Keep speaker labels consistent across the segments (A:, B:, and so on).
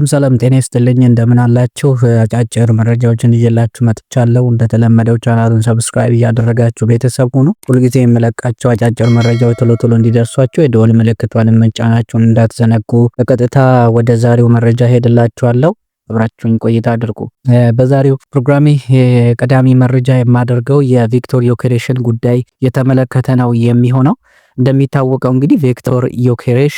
A: ሰላም ጤና ይስጥልኝ እንደምን አላችሁ? አጫጭር መረጃዎችን ይዤላችሁ መጥቻለሁ። እንደተለመደው ቻናሉን ሰብስክራይብ እያደረጋችሁ ቤተሰብ ሁኑ። ሁልጊዜ የምለቃቸው አጫጭር መረጃዎች ቶሎ እንዲደርሷችሁ የደወል ምልክቷን መጫናችሁን እንዳትዘነጉ። በቀጥታ ወደ ዛሬው መረጃ ሄድላችኋለሁ። አብራችሁን ቆይታ አድርጉ። በዛሬው ፕሮግራሜ ቀዳሚ መረጃ የማደርገው የቪክቶር ዮኬሬሽን ጉዳይ የተመለከተ ነው የሚሆነው። እንደሚታወቀው እንግዲህ ቪክቶር ዮኬሬሽ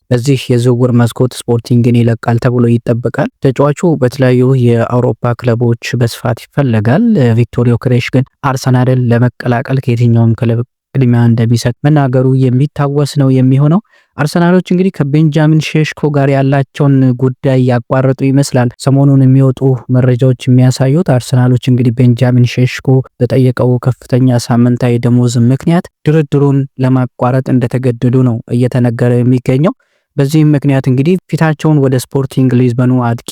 A: በዚህ የዝውውር መስኮት ስፖርቲንግን ይለቃል ተብሎ ይጠበቃል። ተጫዋቹ በተለያዩ የአውሮፓ ክለቦች በስፋት ይፈለጋል። ቪክቶር ዮኬሬሽ ግን አርሰናልን ለመቀላቀል ከየትኛውም ክለብ ቅድሚያ እንደሚሰጥ መናገሩ የሚታወስ ነው የሚሆነው። አርሰናሎች እንግዲህ ከቤንጃሚን ሼሽኮ ጋር ያላቸውን ጉዳይ ያቋረጡ ይመስላል። ሰሞኑን የሚወጡ መረጃዎች የሚያሳዩት አርሰናሎች እንግዲህ ቤንጃሚን ሼሽኮ በጠየቀው ከፍተኛ ሳምንታዊ ደሞዝ ምክንያት ድርድሩን ለማቋረጥ እንደተገደዱ ነው እየተነገረ የሚገኘው። በዚህም ምክንያት እንግዲህ ፊታቸውን ወደ ስፖርቲንግ ሊዝበኑ አጥቂ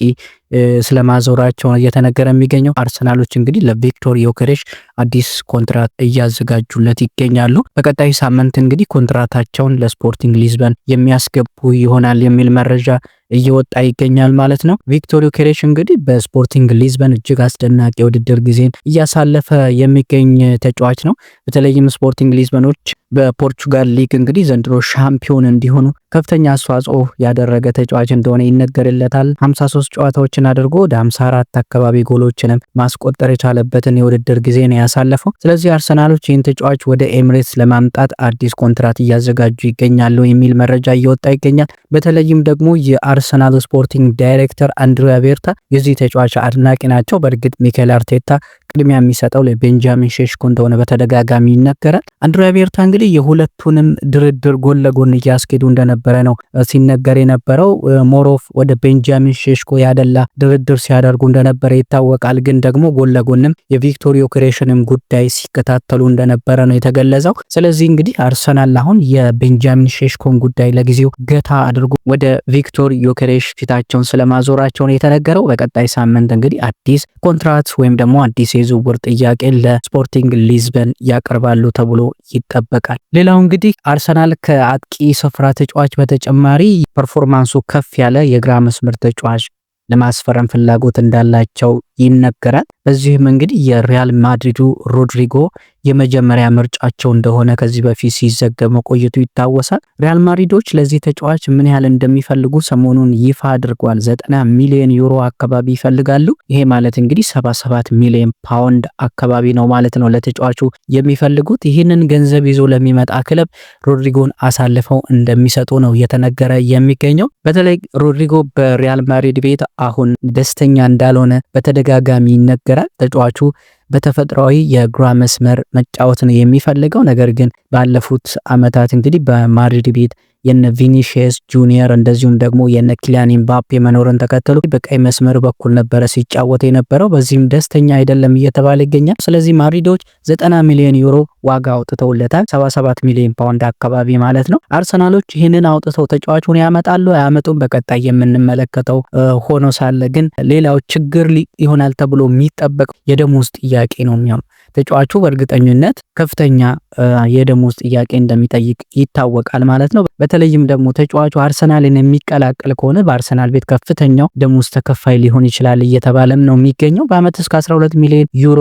A: ስለማዞራቸው እየተነገረ የሚገኘው። አርሰናሎች እንግዲህ ለቪክቶር ዮኬሬሽ አዲስ ኮንትራት እያዘጋጁለት ይገኛሉ። በቀጣይ ሳምንት እንግዲህ ኮንትራታቸውን ለስፖርቲንግ ሊዝበን የሚያስገቡ ይሆናል የሚል መረጃ እየወጣ ይገኛል ማለት ነው። ቪክቶር ዮኬሬሽ እንግዲህ በስፖርቲንግ ሊዝበን እጅግ አስደናቂ የውድድር ጊዜን እያሳለፈ የሚገኝ ተጫዋች ነው። በተለይም ስፖርቲንግ ሊዝበኖች በፖርቹጋል ሊግ እንግዲህ ዘንድሮ ሻምፒዮን እንዲሆኑ ከፍተኛ አስተዋጽኦ ያደረገ ተጫዋች እንደሆነ ይነገርለታል። 53 ጨዋታዎችን አድርጎ ወደ 54 አካባቢ ጎሎችንም ማስቆጠር የቻለበትን የውድድር ጊዜ ነው ያሳለፈው። ስለዚህ አርሰናሎች ይህን ተጫዋች ወደ ኤምሬትስ ለማምጣት አዲስ ኮንትራት እያዘጋጁ ይገኛሉ የሚል መረጃ እየወጣ ይገኛል። በተለይም ደግሞ የአርሰናል ስፖርቲንግ ዳይሬክተር አንድሪያ ቤርታ የዚህ ተጫዋች አድናቂ ናቸው። በእርግጥ ሚኬል አርቴታ ቅድሚያ የሚሰጠው ለቤንጃሚን ሼሽኮ እንደሆነ በተደጋጋሚ ይነገራል። አንድሪያ ቤርታ እንግዲህ የሁለቱንም ድርድር ጎን ለጎን እያስኬዱ እንደነበረ ነው ሲነገር የነበረው። ሞሮፍ ወደ ቤንጃሚን ሼሽኮ ያደላ ድርድር ሲያደርጉ እንደነበረ ይታወቃል። ግን ደግሞ ጎን ለጎንም የቪክቶር ዮኬሬሽንም ጉዳይ ሲከታተሉ እንደነበረ ነው የተገለጸው። ስለዚህ እንግዲህ አርሰናል አሁን የቤንጃሚን ሼሽኮን ጉዳይ ለጊዜው ገታ አድርጎ ወደ ቪክቶር ዮኬሬሽ ፊታቸውን ስለማዞራቸው ነው የተነገረው። በቀጣይ ሳምንት እንግዲህ አዲስ ኮንትራት ወይም ደግሞ አዲስ የዝውውር ጥያቄ ለስፖርቲንግ ሊዝበን ያቀርባሉ ተብሎ ይጠበቃል። ሌላው እንግዲህ አርሰናል ከአጥቂ ስፍራ ተጫዋች በተጨማሪ ፐርፎርማንሱ ከፍ ያለ የግራ መስመር ተጫዋች ለማስፈረም ፍላጎት እንዳላቸው ይነገራል። በዚህም እንግዲህ የሪያል ማድሪዱ ሮድሪጎ የመጀመሪያ ምርጫቸው እንደሆነ ከዚህ በፊት ሲዘገብ መቆየቱ ይታወሳል። ሪያል ማድሪዶች ለዚህ ተጫዋች ምን ያህል እንደሚፈልጉ ሰሞኑን ይፋ አድርጓል። 90 ሚሊዮን ዩሮ አካባቢ ይፈልጋሉ። ይሄ ማለት እንግዲህ 77 ሚሊዮን ፓውንድ አካባቢ ነው ማለት ነው ለተጫዋቹ የሚፈልጉት። ይህንን ገንዘብ ይዞ ለሚመጣ ክለብ ሮድሪጎን አሳልፈው እንደሚሰጡ ነው እየተነገረ የሚገኘው። በተለይ ሮድሪጎ በሪያል ማድሪድ ቤት አሁን ደስተኛ እንዳልሆነ በተደጋጋሚ ይነገራል። ተጫዋቹ በተፈጥሯዊ የግራ መስመር መጫወት ነው የሚፈልገው። ነገር ግን ባለፉት አመታት እንግዲህ በማድሪድ ቤት የነ ቪኒሺየስ ጁኒየር እንደዚሁም ደግሞ የነ ኪሊያን ኤምባፔ መኖርን ተከትሎ በቀይ መስመር በኩል ነበረ ሲጫወት የነበረው። በዚህም ደስተኛ አይደለም እየተባለ ይገኛል። ስለዚህ ማድሪዶች 90 ሚሊዮን ዩሮ ዋጋ አውጥተውለታል። 77 ሚሊዮን ፓውንድ አካባቢ ማለት ነው። አርሰናሎች ይህንን አውጥተው ተጫዋቹን ያመጣሉ አያመጡም በቀጣይ የምንመለከተው ሆኖ ሳለ ግን ሌላው ችግር ይሆናል ተብሎ የሚጠበቅ የደሞዝ ጥያቄ ነው የሚሆነው። ተጫዋቹ በእርግጠኝነት ከፍተኛ የደሞዝ ጥያቄ እንደሚጠይቅ ይታወቃል ማለት ነው። በተለይም ደግሞ ተጫዋቹ አርሰናልን የሚቀላቀል ከሆነ በአርሰናል ቤት ከፍተኛው ደሞዝ ተከፋይ ሊሆን ይችላል እየተባለም ነው የሚገኘው። በአመት እስከ 12 ሚሊዮን ዩሮ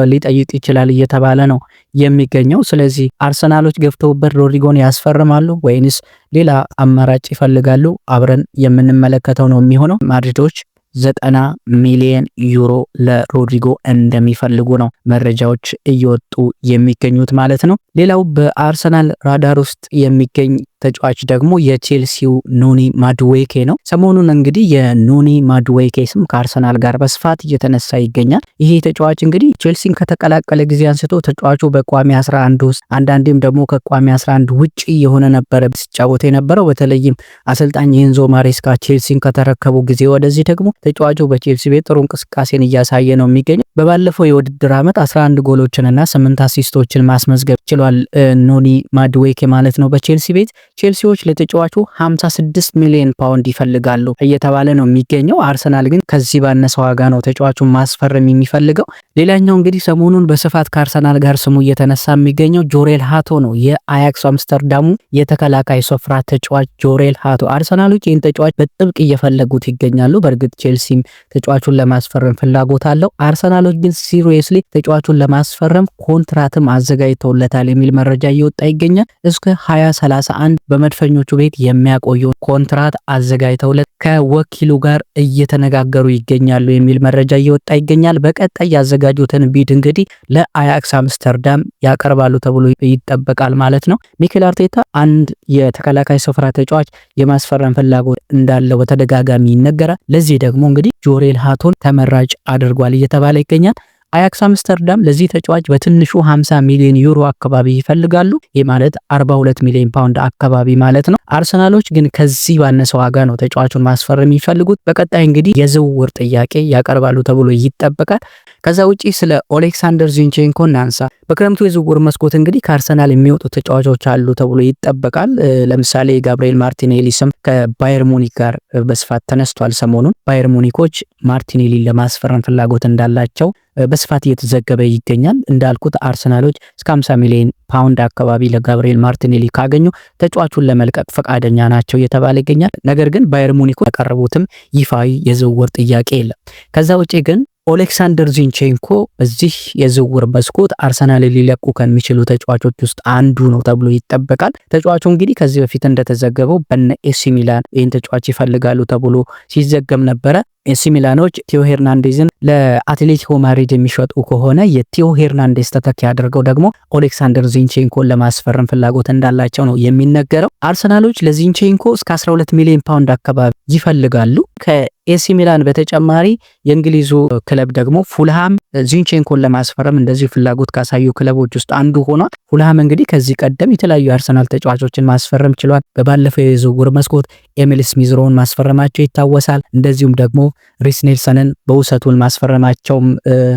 A: ሊጠይቅ ይችላል እየተባለ ነው የሚገኘው። ስለዚህ አርሰናሎች ገፍተውበት ሮድሪጎን ያስፈርማሉ ወይንስ ሌላ አማራጭ ይፈልጋሉ? አብረን የምንመለከተው ነው የሚሆነው። ማድሪዶች 90 ሚሊዮን ዩሮ ለሮድሪጎ እንደሚፈልጉ ነው መረጃዎች እየወጡ የሚገኙት ማለት ነው። ሌላው በአርሰናል ራዳር ውስጥ የሚገኝ ተጫዋች ደግሞ የቼልሲው ኖኒ ማዱዌኬ ነው። ሰሞኑን እንግዲህ የኖኒ ማዱዌኬ ስም ከአርሰናል ጋር በስፋት እየተነሳ ይገኛል። ይሄ ተጫዋች እንግዲህ ቼልሲን ከተቀላቀለ ጊዜ አንስቶ ተጫዋቹ በቋሚ 11 ውስጥ አንዳንዴም ደግሞ ከቋሚ 11 ውጪ የሆነ ነበረ ሲጫወት የነበረው። በተለይም አሰልጣኝ ኤንዞ ማሬስካ ቼልሲን ከተረከቡ ጊዜ ወደዚህ ደግሞ ተጫዋቹ በቼልሲ ቤት ጥሩ እንቅስቃሴን እያሳየ ነው የሚገኘው። በባለፈው የውድድር ዓመት 11 ጎሎችንና 8 አሲስቶችን ማስመዝገብ ችሏል ኖኒ ማዱዌኬ ማለት ነው በቼልሲ ቤት። ቼልሲዎች ለተጫዋቹ 56 ሚሊዮን ፓውንድ ይፈልጋሉ እየተባለ ነው የሚገኘው። አርሰናል ግን ከዚህ ባነሰ ዋጋ ነው ተጫዋቹን ማስፈረም የሚፈልገው። ሌላኛው እንግዲህ ሰሞኑን በስፋት ከአርሰናል ጋር ስሙ እየተነሳ የሚገኘው ጆሬል ሃቶ ነው። የአያክስ አምስተርዳሙ የተከላካይ ስፍራ ተጫዋች ጆሬል ሃቶ አርሰናሎች ይህን ተጫዋች በጥብቅ እየፈለጉት ይገኛሉ። በእርግጥ ቼልሲም ተጫዋቹን ለማስፈረም ፍላጎት አለው። አርሰናሎች ግን ሲሪየስሊ ተጫዋቹን ለማስፈረም ኮንትራትም አዘጋጅተውለታል የሚል መረጃ እየወጣ ይገኛል። እስከ 2031 በመድፈኞቹ ቤት የሚያቆየው ኮንትራት አዘጋጅተውለት ከወኪሉ ጋር እየተነጋገሩ ይገኛሉ የሚል መረጃ እየወጣ ይገኛል። በቀጣይ ያዘጋጁትን ቢድ እንግዲህ ለአያክስ አምስተርዳም ያቀርባሉ ተብሎ ይጠበቃል ማለት ነው። ሚኬል አርቴታ አንድ የተከላካይ ስፍራ ተጫዋች የማስፈረም ፍላጎት እንዳለው በተደጋጋሚ ይነገራል። ለዚህ ደግሞ እንግዲህ ጆሬል ሃቶን ተመራጭ አድርጓል እየተባለ ይገኛል። አያክስ አምስተርዳም ለዚህ ተጫዋች በትንሹ 50 ሚሊዮን ዩሮ አካባቢ ይፈልጋሉ። ይህ ማለት 42 ሚሊዮን ፓውንድ አካባቢ ማለት ነው። አርሰናሎች ግን ከዚህ ባነሰ ዋጋ ነው ተጫዋቹን ማስፈረም የሚፈልጉት። በቀጣይ እንግዲህ የዝውውር ጥያቄ ያቀርባሉ ተብሎ ይጠበቃል። ከዛ ውጪ ስለ ኦሌክሳንደር ዚንቼንኮ እናንሳ። በክረምቱ የዝውውር መስኮት እንግዲህ ከአርሰናል የሚወጡ ተጫዋቾች አሉ ተብሎ ይጠበቃል። ለምሳሌ ጋብሪኤል ማርቲኔሊ ስም ከባየር ሙኒክ ጋር በስፋት ተነስቷል። ሰሞኑን ባየር ሙኒኮች ማርቲኔሊን ለማስፈረም ፍላጎት እንዳላቸው በስፋት እየተዘገበ ይገኛል። እንዳልኩት አርሰናሎች እስከ 50 ሚሊዮን ፓውንድ አካባቢ ለጋብሪኤል ማርቲኔሊ ካገኙ ተጫዋቹን ለመልቀቅ ፈቃደኛ ናቸው እየተባለ ይገኛል። ነገር ግን ባየር ሙኒኮች ያቀረቡትም ይፋዊ የዝውውር ጥያቄ የለም። ከዛ ውጪ ግን ኦሌክሳንደር ዚንቼንኮ በዚህ የዝውውር መስኮት አርሰናል ሊለቁ ከሚችሉ ተጫዋቾች ውስጥ አንዱ ነው ተብሎ ይጠበቃል። ተጫዋቹ እንግዲህ ከዚህ በፊት እንደተዘገበው በነ ኤሲ ሚላን ይህን ተጫዋች ይፈልጋሉ ተብሎ ሲዘገብ ነበረ። ኤሲ ሚላኖች ቲዮ ሄርናንዴዝን ለአትሌቲኮ ማድሪድ የሚሸጡ ከሆነ የቲዮ ሄርናንዴዝ ተተኪ አድርገው ደግሞ ኦሌክሳንደር ዚንቼንኮን ለማስፈረም ፍላጎት እንዳላቸው ነው የሚነገረው። አርሰናሎች ለዚንቼንኮ እስከ 12 ሚሊዮን ፓውንድ አካባቢ ይፈልጋሉ። ከኤሲ ሚላን በተጨማሪ የእንግሊዙ ክለብ ደግሞ ፉልሃም ዚንቼንኮን ለማስፈረም እንደዚህ ፍላጎት ካሳዩ ክለቦች ውስጥ አንዱ ሆኗል። ፉልሃም እንግዲህ ከዚህ ቀደም የተለያዩ አርሰናል ተጫዋቾችን ማስፈረም ችሏል። በባለፈው የዝውውር መስኮት ኤሚል ስሚዝሮውን ማስፈረማቸው ይታወሳል። እንደዚሁም ደግሞ ሪስ ኔልሰንን በውሰቱን ማስፈረማቸውም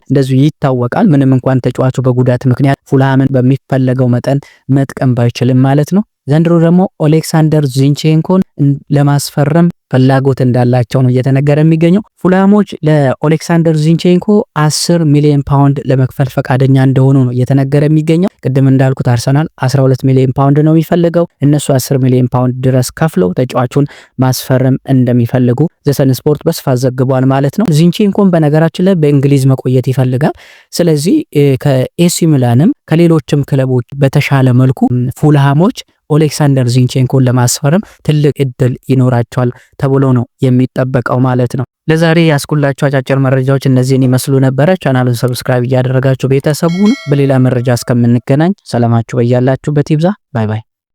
A: እንደዚሁ ይታወቃል። ምንም እንኳን ተጫዋቹ በጉዳት ምክንያት ፉልሃምን በሚፈለገው መጠን መጥቀም ባይችልም ማለት ነው። ዘንድሮ ደግሞ ኦሌክሳንደር ዚንቼንኮን ለማስፈረም ፍላጎት እንዳላቸው ነው እየተነገረ የሚገኘው። ፉልሃሞች ለኦሌክሳንደር ዚንቼንኮ 10 ሚሊዮን ፓውንድ ለመክፈል ፈቃደኛ እንደሆኑ ነው እየተነገረ የሚገኘው። ቅድም እንዳልኩት አርሰናል 12 ሚሊዮን ፓውንድ ነው የሚፈልገው። እነሱ 10 ሚሊዮን ፓውንድ ድረስ ከፍለው ተጫዋቹን ማስፈረም እንደሚፈልጉ ዘሰን ስፖርት በስፋት ዘግቧል ማለት ነው። ዚንቼንኮን በነገራችን ላይ በእንግሊዝ መቆየት ይፈልጋል። ስለዚህ ከኤሲ ሚላንም ከሌሎችም ክለቦች በተሻለ መልኩ ፉልሃሞች ኦሌክሳንደር ዚንቼንኮን ለማስፈረም ትልቅ እድል ይኖራቸዋል ተብሎ ነው የሚጠበቀው ማለት ነው። ለዛሬ ያስኩላችሁ አጫጭር መረጃዎች እነዚህን ይመስሉ ነበረ። ቻናሉን ሰብስክራይብ እያደረጋችሁ ቤተሰብ ሁኑ። በሌላ መረጃ እስከምንገናኝ ሰላማችሁ በያላችሁበት ይብዛ። ባይ ባይ።